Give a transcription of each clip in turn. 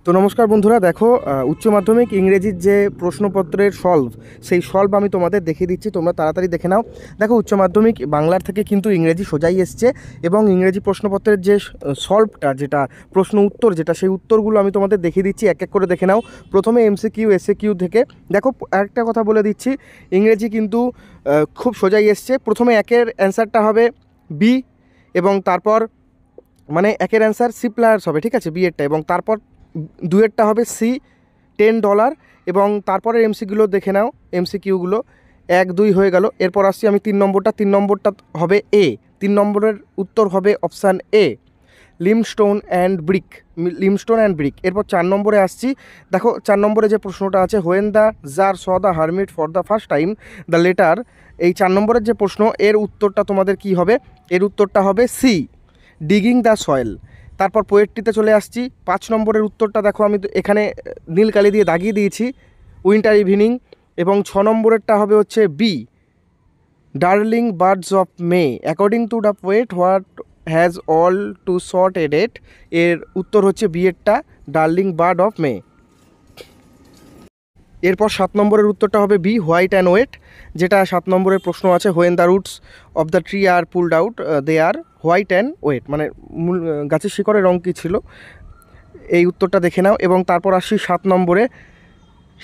তো নমস্কার বন্ধুরা, দেখো উচ্চ মাধ্যমিক ইংরেজির যে প্রশ্নপত্রের সেই সলভ আমি তোমাদের দেখিয়ে দিচ্ছি, তোমরা তাড়াতাড়ি দেখে নাও। দেখো উচ্চ মাধ্যমিক বাংলার থেকে কিন্তু ইংরেজি সোজাই এসছে এবং ইংরেজি প্রশ্নপত্রের যে সলভটা, যেটা প্রশ্ন উত্তর, যেটা সেই উত্তরগুলো আমি তোমাদের দেখিয়ে দিচ্ছি, এক এক করে দেখে নাও। প্রথমে এমসিকিউ এসএকিউ থেকে দেখো। একটা কথা বলে দিচ্ছি, ইংরেজি কিন্তু খুব সোজাই এসছে। প্রথমে একের অ্যান্সারটা হবে বি এবং তারপর মানে একের অ্যান্সার সি প্লাস হবে, ঠিক আছে, বি এরটা, এবং তারপর দুয়েরটা হবে সি $10 এবং তারপরে এমসিকিউগুলো দেখে নাও। এমসিকিউগুলো 1 2 হয়ে গেল। এরপর আসছি আমি 3 নম্বরটা হবে এ। 3 নম্বরের উত্তর হবে অপশান এ, লিমস্টোন অ্যান্ড ব্রিক। এরপর 4 নম্বরে আসছি। দেখো 4 নম্বরে যে প্রশ্নটা আছে, when the czar saw the hermit for the first time the letter, এই 4 নম্বরের যে প্রশ্ন, এর উত্তরটা তোমাদের কি হবে? এর উত্তরটা হবে সি, ডিগিং দ্য সয়েল। তারপর পোয়েট্রিতে চলে আসছি। 5 নম্বরের উত্তরটা দেখো, আমি এখানে নীল কালি দিয়ে দাগিয়ে দিয়েছি, উইন্টার ইভিনিং। এবং 6 নম্বরেরটা হবে হচ্ছে B, darling birds of May according to the poet what has all too short a date. এর উত্তর হচ্ছে বি এরটা, ডার্লিং বার্ড অফ মে। এরপর 7 নম্বরের উত্তরটা হবে বি, হোয়াইট অ্যান্ড ওয়েট, যেটা 7 নম্বরের প্রশ্ন আছে। When the roots of the tree are pulled out they are white and wet, মানে গাছের শিকড়ের রঙ কী ছিল, এই উত্তরটা দেখে নাও। এবং তারপর আসি 7 নম্বরে,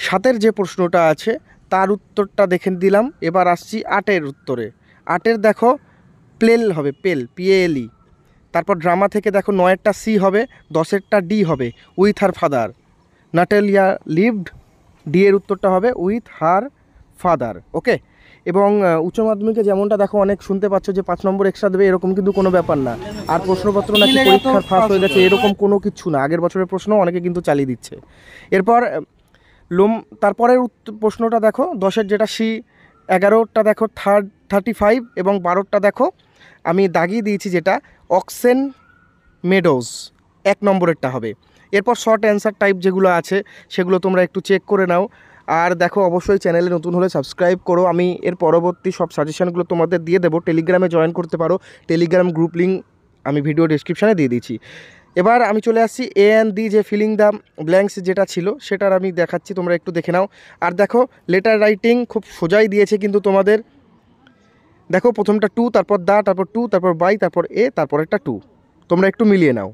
7এর যে প্রশ্নটা আছে তার উত্তরটা দেখে দিলাম। এবার আসছি 8এর উত্তরে। 8এর দেখো প্লেল হবে, PALE। তারপর ড্রামা থেকে দেখো 9এরটা সি হবে, 10এরটা ডি হবে, with her father. Natalia lived, D এর উত্তরটা হবে উইথ হার ফাদার। ওকে। এবং উচ্চ মাধ্যমিকে যেমনটা দেখো অনেক শুনতে পাচ্ছ যে 5 নম্বর এক্সট্রা দেবে, এরকম কিন্তু কোনো ব্যাপার না। আর প্রশ্নপত্র নাকি পরীক্ষার ফার্স্ট হয়ে গেছে, এরকম কোনো কিছু না। আগের বছরের প্রশ্ন অনেকে কিন্তু চালিয়ে দিচ্ছে। এরপর তারপরের প্রশ্নটা দেখো, 10এর যেটা সি, 11টা দেখো 35 এবং 12টা দেখো আমি দাগিয়ে দিয়েছি, যেটা অক্সেন মেডোজ, 1 নম্বরেরটা হবে। এরপর শর্ট অ্যান্সার টাইপ যেগুলো আছে সেগুলো তোমরা একটু চেক করে নাও। আর দেখো অবশ্যই চ্যানেলে নতুন হলে সাবস্ক্রাইব করো। আমি এর পরবর্তী সব সাজেশানগুলো তোমাদের দিয়ে দেবো। টেলিগ্রামে জয়েন করতে পারো, টেলিগ্রাম গ্রুপ লিঙ্ক আমি ভিডিও ডেসক্রিপশানে দিয়ে দিচ্ছি। এবার আমি চলে আসছি এ অ্যান্ড দি, যে ফিলিং দ্য ব্ল্যাঙ্কস যেটা ছিল সেটার আমি দেখাচ্ছি, তোমরা একটু দেখে নাও। আর দেখো লেটার রাইটিং খুব সোজাই দিয়েছে কিন্তু তোমাদের। দেখো প্রথমটা টু, তারপর দা, তারপর টু, তারপর বাই, তারপর এ, তারপর একটা টু। তোমরা একটু মিলিয়ে নাও।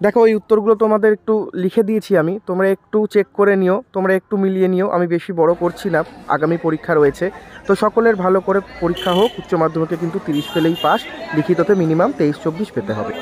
দেখো এই উত্তরগুলো তোমাদের একটু লিখে দিয়েছি আমি, তোমরা একটু চেক করে নিও, তোমরা একটু মিলিয়ে নিও। আমি বেশি বড় করছি না, আগামী পরীক্ষা রয়েছে। তো সকলের ভালো করে পরীক্ষা হোক। উচ্চ মাধ্যমিকে কিন্তু 30 পেলেই পাস, লিখিততে মিনিমাম 23-24 পেতে হবে।